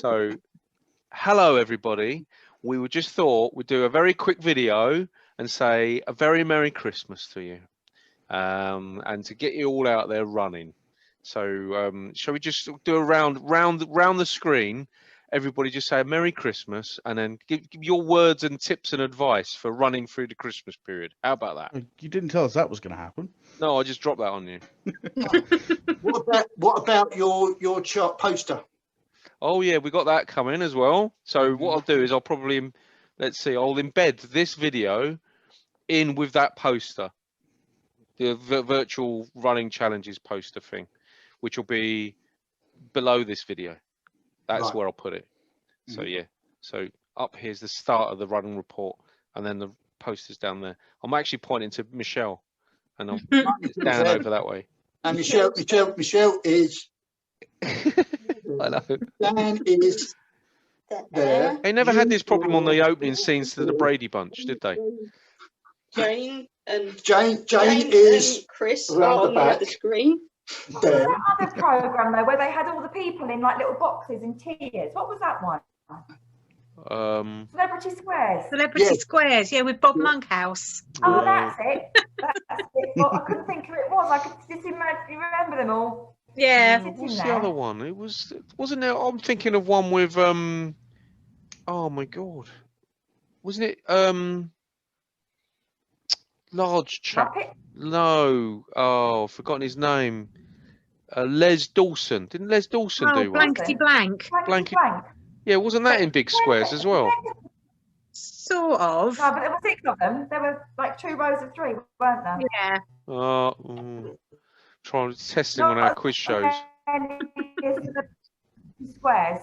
So, hello everybody. We were just thought we'd do a very quick video and say a very Merry Christmas to you, and to get you all out there running. So, shall we just do a round the screen? Everybody just say a Merry Christmas, and then give your words and tips and advice for running through the Christmas period. How about that? You didn't tell us that was going to happen. No, I just dropped that on you. What about your chart poster? Oh yeah, we got that coming as well. So what I'll do is I'll probably, I'll embed this video in with that poster, the virtual running challenges poster thing, which will be below this video. That's Right. where I'll put it. So yeah, so up here's the start of the running report, and then the poster's down there. I'm actually pointing to Michelle, and I'm down over that way. And Michelle is. I know. Dan is there. They never had this problem on the opening scenes to the Brady Bunch, did they? Jane is and Chris around are the on back. the screen. There. That other program though, where they had all the people in like little boxes in tiers. What was that one? Celebrity Squares. Celebrity Squares, yeah, with Bob Monkhouse. Oh, that's it. That's it. Well, I couldn't think who it was. I could just imagine. You remember them all? Yeah. What's the other one? It wasn't there. I'm thinking of one with oh my god, wasn't it large chap? Muppet? No, oh, I've forgotten his name. Les Dawson. Didn't Les Dawson do one? Blankety blank. Blanket. Yeah, wasn't that in big squares as well? Sort of. No, but there were 6 of them. There were like 2 rows of 3, weren't there? Yeah. Trying testing on our quiz shows. Squares.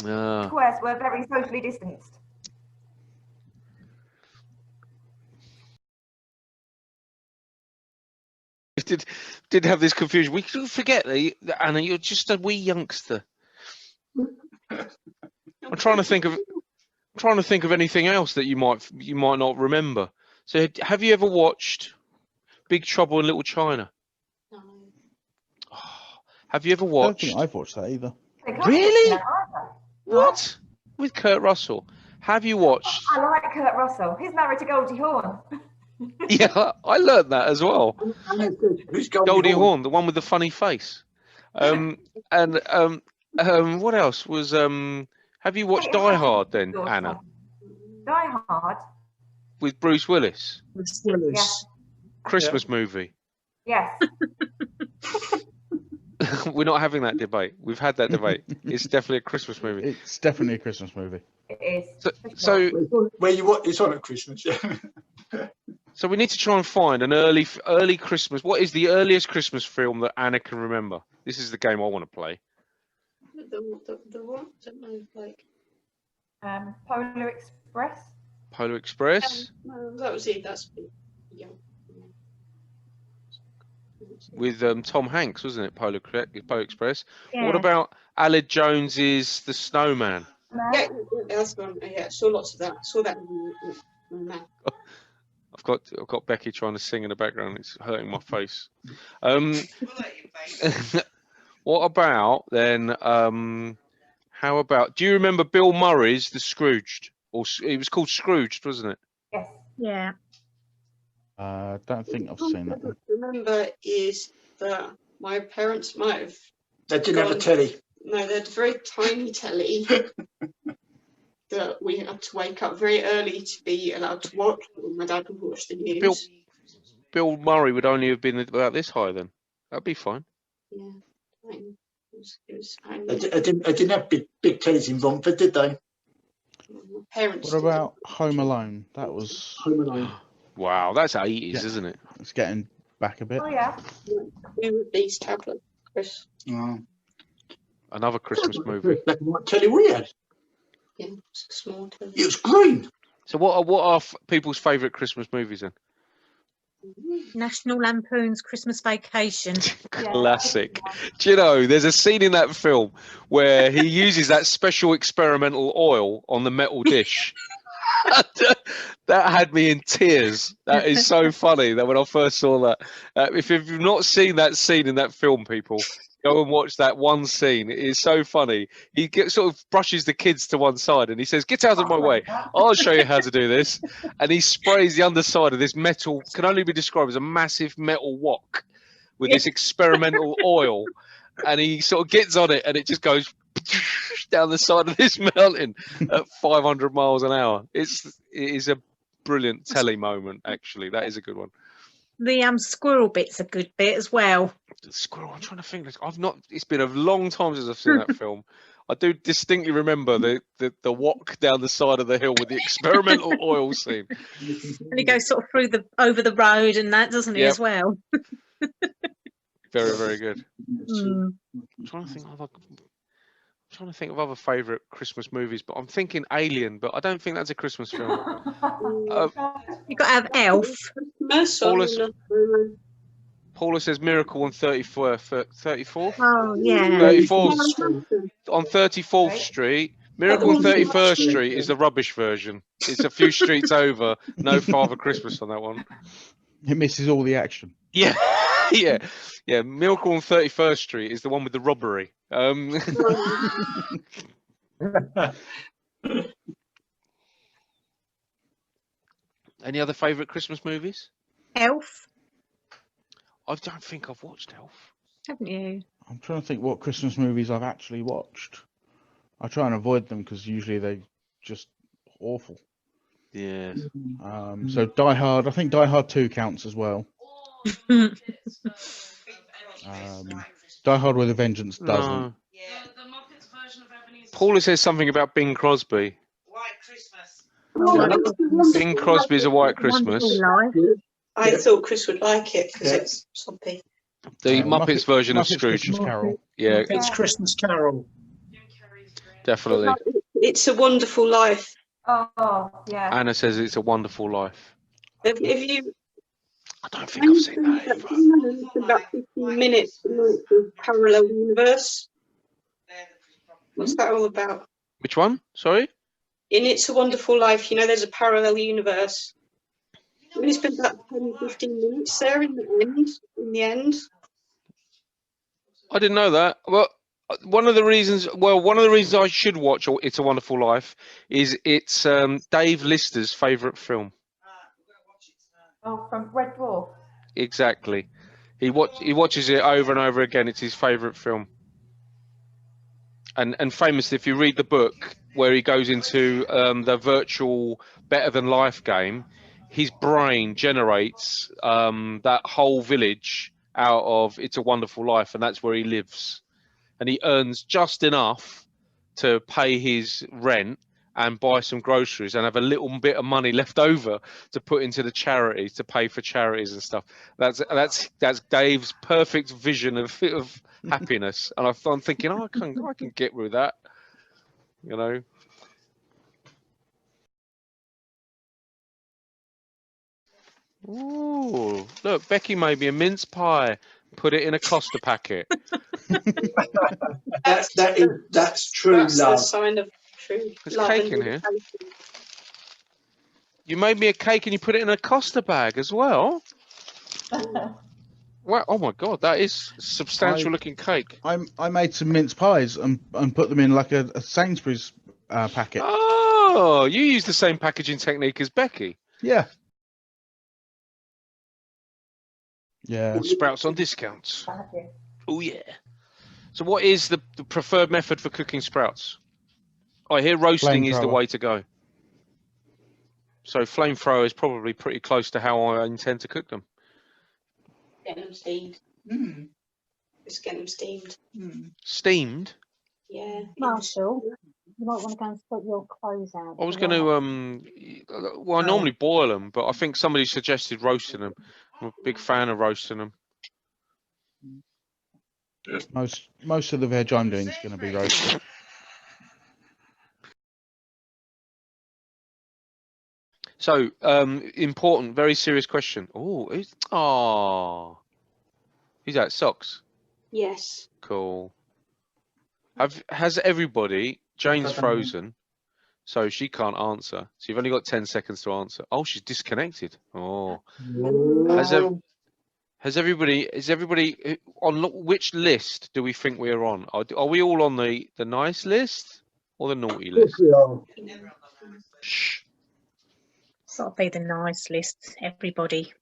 Squares were very socially distanced. Did have this confusion. We could forget that Anna, you're just a wee youngster. I'm trying to think of anything else that you might not remember. So have you ever watched Big Trouble in Little China? No. Oh, have you ever I don't watched? think I've watched that either. Really? What? With Kurt Russell? Have you watched? I like Kurt Russell. He's married to Goldie Hawn. Yeah, I learned that as well. Who's Goldie Hawn, the one with the funny face. And what else was? Have you watched Die Hard then, Anna? Die Hard. With Bruce Willis. Yes. Christmas movie. Yes. We're not having that debate. We've had that debate. It's definitely a Christmas movie. It's definitely a Christmas movie. It is. So where you what? It's on at Christmas. Yeah. So we need to try and find an early Christmas. What is the earliest Christmas film that Anna can remember? This is the game I want to play. The one, don't know, like. Polar Express. Polar Express. No, that was it. That's young. With Tom Hanks, wasn't it? Polar Express. Yeah. What about Aled Jones's The Snowman? Yeah, that's one. Yeah, saw lots of that. Saw that. I've got Becky trying to sing in the background. It's hurting my face. What about then? How about? Do you remember Bill Murray's The Scrooged? Or it was called Scrooged, wasn't it? Yes. Yeah. I don't think I've seen that. What I remember is that my parents might have. They didn't have a telly. No, they had a very tiny telly that we had to wake up very early to be allowed to watch. My dad would watch the news. Bill Murray would only have been about this high then. That'd be fine. Yeah, it was They didn't have big tellies in Romford, did they? my parents. What about Home Alone? That was. Home Alone. Wow, that's 80s, Yeah. isn't it? It's getting back a bit. Oh yeah. We were these tablets, Chris. Oh. Another Christmas movie. Black and white telly we had. Yeah, small telly. It was green. So what are people's favourite Christmas movies then? National Lampoon's Christmas Vacation. Classic. Do you know, there's a scene in that film where he uses that special experimental oil on the metal dish. That had me in tears. That is so funny that when I first saw that. If you've not seen that scene in that film, people, Go and watch that one scene. It is so funny. He sort of brushes the kids to one side and he says, "Get out of my way. I'll show you how to do this." And he sprays the underside of this metal, can only be described as a massive metal wok with this experimental oil. And he sort of gets on it and it just goes down the side of this mountain at 500 miles an hour. It is a brilliant telly moment, actually. That is a good one. The squirrel bit's a good bit as well. Squirrel, I'm trying to think. It's been a long time since I've seen that film. I do distinctly remember the walk down the side of the hill with the experimental oil scene. And he goes sort of over the road and that, doesn't he, Yep. as well? Very, very good. Mm. I'm trying to think of other favourite Christmas movies, but I'm thinking Alien, but I don't think that's a Christmas film. You've got to have Elf. Paula says Miracle on 34th? Oh, yeah. 34th on 34th Street. Miracle on 31st Street is the rubbish version. It's a few streets over. No Father Christmas on that one. It misses all the action. Yeah, yeah. Miracle on 31st Street is the one with the robbery. Any other favourite Christmas movies? Elf, I don't think I've watched Elf. haven't you? I'm trying to think what Christmas movies I've actually watched. I try and avoid them because usually they're just awful. Yeah. So Die Hard, I think Die Hard 2 counts as well. Die Hard with a Vengeance doesn't. No. Paula says something about Bing Crosby. Bing Crosby's A White Christmas. Wonderful Life. I thought Chris would like it because it's soppy. The Muppets version of Muppets Scrooge. Christmas Carol. Yeah, It's Christmas Carol. definitely. It's a Wonderful Life. Oh, yeah. Anna says It's a Wonderful Life. Have you I don't think I've seen that either. it's about 15 minutes in the parallel universe? What's that all about? Which one? Sorry? In It's a Wonderful Life, you know, there's a parallel universe. We only spent about 10, 15 minutes there in the end. I didn't know that. Well, one of the reasons I should watch It's a Wonderful Life is it's Dave Lister's favourite film. Oh, from Red Dwarf. Exactly. He watches it over and over again. It's his favourite film. And famously, if you read the book where he goes into the virtual Better Than Life game, his brain generates that whole village out of It's a Wonderful Life, and that's where he lives. And he earns just enough to pay his rent and buy some groceries and have a little bit of money left over to put into the charities, to pay for charities and stuff. That's Dave's perfect vision of happiness. And I'm thinking, oh, I can get with that, you know. Ooh, look, Becky made me a mince pie. Put it in a Costa packet. That's true That's a love. sign of true There's love. cake and in here. dedication. You made me a cake and you put it in a Costa bag as well. Wow! Oh my God, that is a substantial looking cake. I made some mince pies and put them in like a Sainsbury's packet. Oh, you use the same packaging technique as Becky. Yeah. Yeah. Sprouts on discounts. Oh yeah. So what is the preferred method for cooking sprouts? I hear roasting is the Flamethrower. way to go. So flamethrower is probably pretty close to how I intend to cook them. Get them steamed. Just get them steamed. Steamed? Yeah. Marshall, you might want to go and sort your clothes out. I was going to, well, I normally boil them, but I think somebody suggested roasting them. I'm a big fan of roasting them. Most of the veg I'm doing is going to be roasted. So, important, very serious question. Oh, who's that? Socks? Yes. Cool. Has everybody, Jane's frozen, so she can't answer. So you've only got 10 seconds to answer. Oh, she's disconnected. Oh. Is everybody on which list do we think we're on? Are we all on the nice list or the naughty list? Shh. That'll be the nice list, everybody.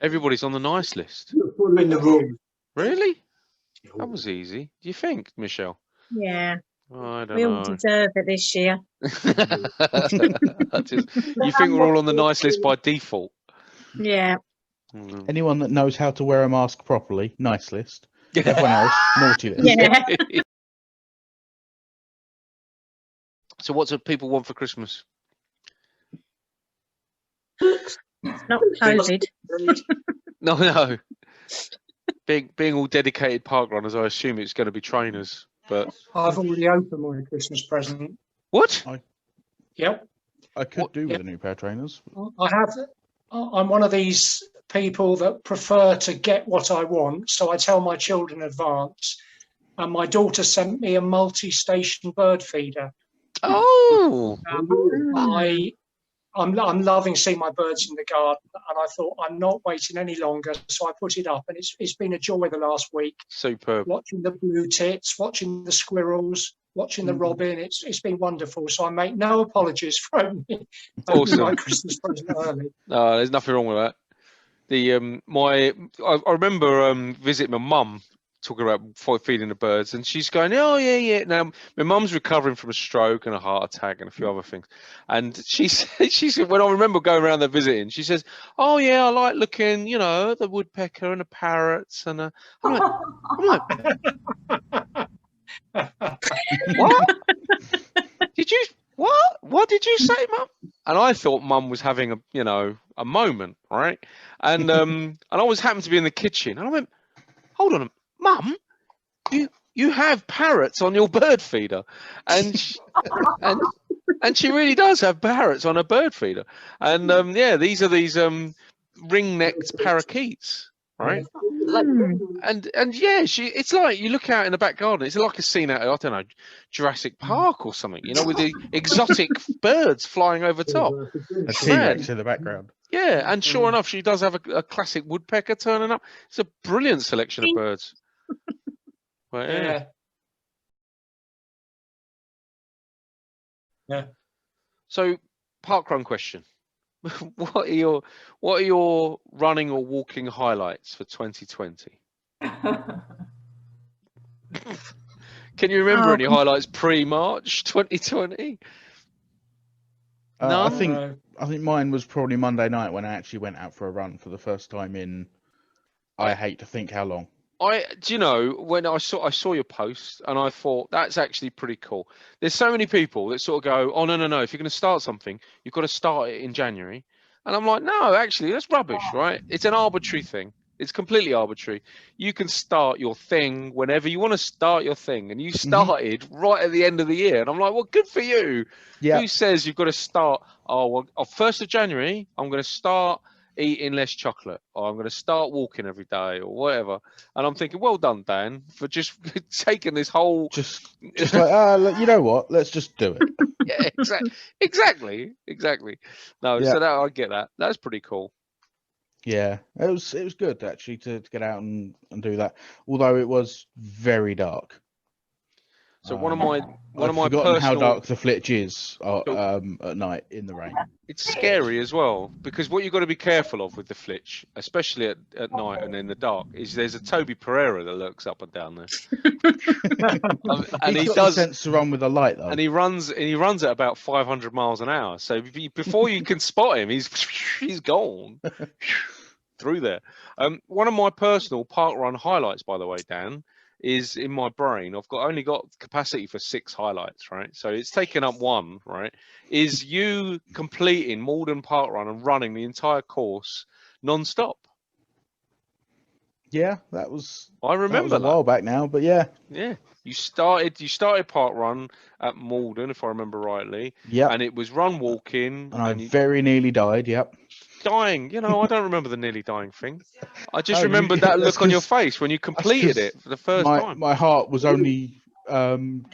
Everybody's on the nice list. We're in the room. Really? That was easy. Do you think, Michelle? Yeah, I don't we all know. deserve it this year. You think we're all on the nice list by default? Yeah. Anyone that knows how to wear a mask properly, nice list. Everyone else, naughty list. Yeah. So what do people want for Christmas? Not COVID. No. Being all dedicated park runners, I assume it's going to be trainers. But I've already opened my Christmas present. what? Yep. I could do with a new pair of trainers. I'm one of these people that prefer to get what I want, so I tell my children in advance. And my daughter sent me a multi-station bird feeder. Oh. I'm loving seeing my birds in the garden, and I thought I'm not waiting any longer, so I put it up, and it's been a joy the last week. Superb. Watching the blue tits, watching the squirrels, watching the robin. It's been wonderful. So I make no apologies for opening my Christmas present early. No, there's nothing wrong with that. I remember visiting my mum, talking about feeding the birds, and she's going, oh yeah. Now my mum's recovering from a stroke and a heart attack and a few other things, and she said when I remember going around there visiting, she says, oh yeah, I like looking, the woodpecker and the parrots, and I'm like, what? What did you say, Mum? And I thought Mum was having a moment, right? And I was happened to be in the kitchen, and I went, hold on, Mum, you have parrots on your bird feeder, and she really does have parrots on her bird feeder, and these are these ring-necked parakeets, right? And it's like you look out in the back garden, it's like a scene out of, I don't know, Jurassic Park or something, with the exotic birds flying over top. A T-Rex in the background. Yeah, and sure enough, she does have a classic woodpecker turning up. It's a brilliant selection of birds. Well, yeah. So, parkrun question: What are your running or walking highlights for 2020? Can you remember any highlights pre-March 2020? I think mine was probably Monday night when I actually went out for a run for the first time in I hate to think how long. When I saw your post and I thought that's actually pretty cool. There's so many people that sort of go, oh no, if you're going to start something, you've got to start it in January. And I'm like, no, actually, that's rubbish, right? It's an arbitrary thing. It's completely arbitrary. You can start your thing whenever you want to start your thing. And you started right at the end of the year. And I'm like, well, good for you. Yeah. Who says you've got to start, 1st of January, I'm going to start eating less chocolate, or I'm going to start walking every day, or whatever. And I'm thinking, well done, Dan, for just taking this whole... Just like, you know what? Let's just do it. Yeah, exactly. No, so that I get that. That's pretty cool. Yeah, it was good actually to get out and do that. Although it was very dark. So one of my forgotten how dark the Flitch is at night in the rain. It's scary as well, because what you've got to be careful of with the Flitch, especially at night and in the dark, is there's a Toby Pereira that lurks up and down there. And he does sense to run with a light though. And he runs at about 500 miles an hour. So before you can spot him, he's gone through there. One of my personal parkrun highlights, by the way, Dan, is in my brain. I've only got capacity for 6 highlights, right? So it's taken up 1, right? Is you completing Malden Parkrun and running the entire course non-stop. Yeah, that was. I remember that was a while back now, but yeah. Yeah, you started parkrun at Malden, if I remember rightly. Yeah. And it was run walking. And I very nearly died. Yep. Dying, I don't remember the nearly dying thing. I just remembered that look on your face when you completed it for the first time. My heart was only audible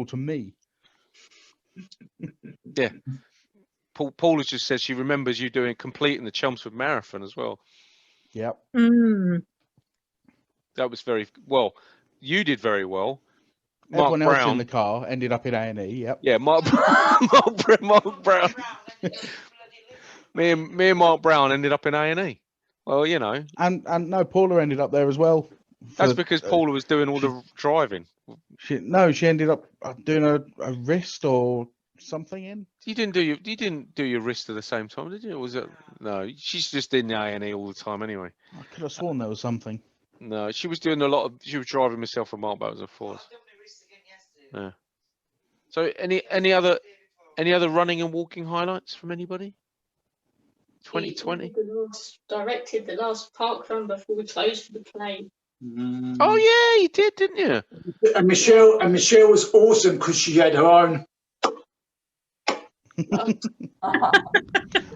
to me. Yeah. Paula just says she remembers you completing the Chelmsford Marathon as well. Yep. Mm. That was very well. You did very well. Everyone Mark else in Brown. the car ended up in A&E. Yep. Yeah, Mark Brown. Me and Mark Brown ended up in A&E. Well, you know, And no, Paula ended up there as well. that's for- because Paula was doing all the driving. She ended up doing a wrist or something in. You didn't do your wrist at the same time, did you? Or was it? No, she's just in A&E all the time anyway. I could have sworn there was something. No, she was doing a lot of. She was driving herself and Mark Bowers and Force. Yeah. So any other running and walking highlights from anybody? 2020. Directed the last park run before we closed for the play. Oh yeah, you did, didn't you? And Michelle was awesome because she had her own.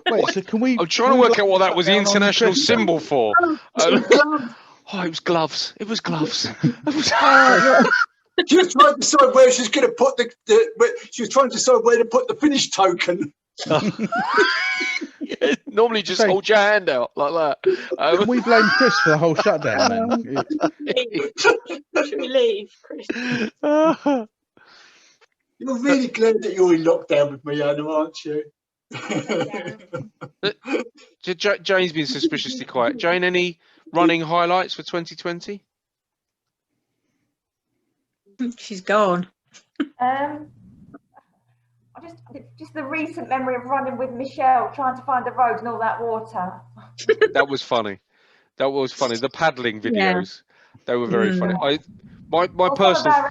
Wait, so can we? I'm trying to work out what that was the international symbol for. Oh, it was gloves. It was gloves. It was- She was trying to decide where she's going to put she was trying to decide where to put the finish token. Yeah, normally just hold your hand out like that. Can we blame Chris for the whole shutdown then? Should we leave, Chris? You're really glad that you're in lockdown with me, Anna, aren't you? Jane's been suspiciously quiet. Jane, any running highlights for 2020? She's gone. Just the recent memory of running with Michelle, trying to find the road and all that water. That was funny. That was funny. The paddling videos, they were very funny. My personal.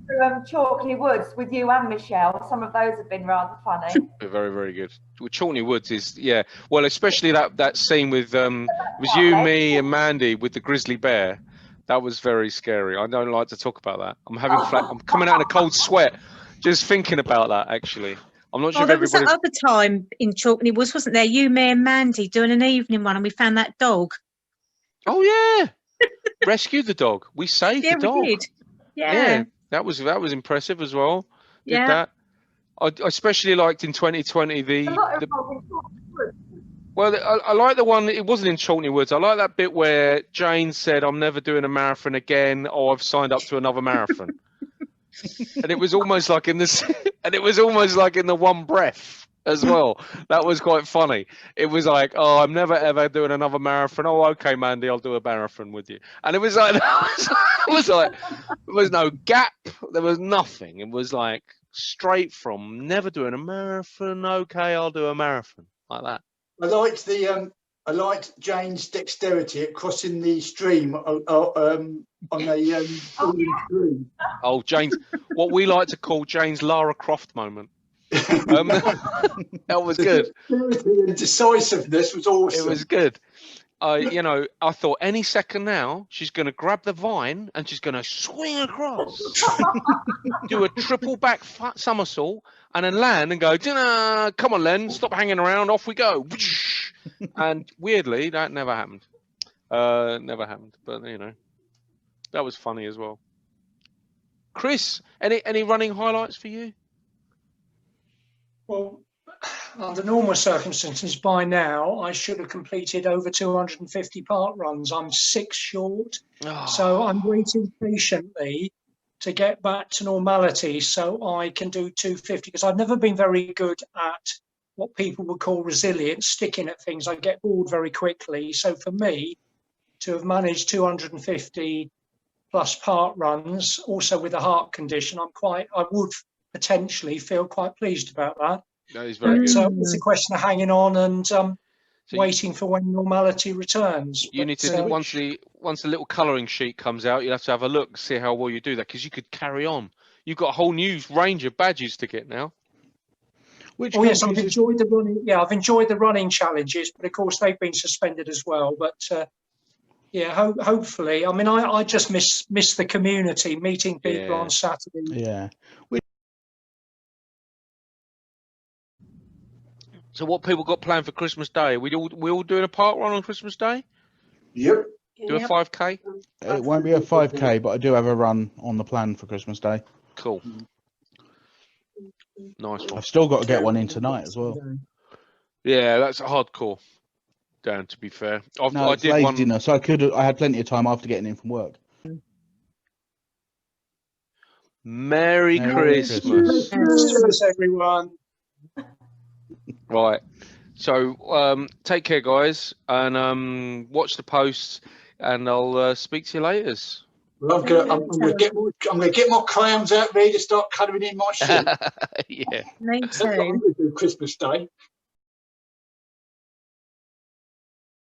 Through Chalkley Woods with you and Michelle. Some of those have been rather funny. Very, very good. Well, Chalkley Woods is, yeah. Well, especially that scene with it was you, me, and Mandy with the grizzly bear. That was very scary. I don't like to talk about that. I'm having I'm coming out in a cold sweat just thinking about that. Actually, I'm not sure if There was everybody. that other time in Chalkney Woods, wasn't there? You, me, and Mandy doing an evening one, and we found that dog. Oh yeah, rescued the dog. We saved Yeah, the dog. we did. Yeah. That was impressive as well. Did Yeah. that. I especially liked in 2020 well, I like the one. It wasn't in Chalkney Woods. I like that bit where Jane said, "I'm never doing a marathon again." Oh, I've signed up to another marathon. And it was almost like in this, and it was almost like in the one breath as well. That was quite funny. It was like, "Oh, I'm never ever doing another marathon." Oh, okay, Mandy, I'll do a marathon with you. And it was like, it was like, there was no gap. There was nothing. It was like straight from never doing a marathon. Okay, I'll do a marathon like that. I liked Jane's dexterity at crossing the stream on a stream. Oh, Jane's, what we like to call Jane's Lara Croft moment. That was good. The decisiveness was awesome. It was good. I thought any second now she's going to grab the vine and she's going to swing across, do a triple back somersault, and then land and go, "Come on, Len, stop hanging around, off we go." And weirdly, that never happened. Never happened. But that was funny as well. Chris, any running highlights for you? Well, under normal circumstances, by now, I should have completed over 250 park runs. I'm 6 short, so I'm waiting patiently to get back to normality so I can do 250, because I've never been very good at what people would call resilient, sticking at things. I get bored very quickly. So for me, to have managed 250 plus park runs, also with a heart condition, I would potentially feel quite pleased about that. That is very good. So it's a question of hanging on and waiting for when normality returns. You need to once the little colouring sheet comes out, you'll have to have a look, see how well you do that, because you could carry on. You've got a whole new range of badges to get now. Yes, I've enjoyed the running. Yeah, I've enjoyed the running challenges, but of course they've been suspended as well. But hopefully, I mean, I just miss the community, meeting people on Saturday. Yeah. So what people got planned for Christmas Day? We all doing a park run on Christmas Day? Yep. Do a 5K? It won't be a 5K, but I do have a run on the plan for Christmas Day. Cool. Nice one. I've still got to get one in tonight as well. Yeah, that's hardcore. down. To be fair, I it's did one. laziness. I had plenty of time after getting in from work. Merry Merry Christmas. Christmas, everyone. Right. So take care, guys, and watch the posts, and I'll speak to you later. Well, I'm gonna get my crayons out ready to start colouring in my sheet. Yeah. Me That's what I'm too. gonna do Christmas Day.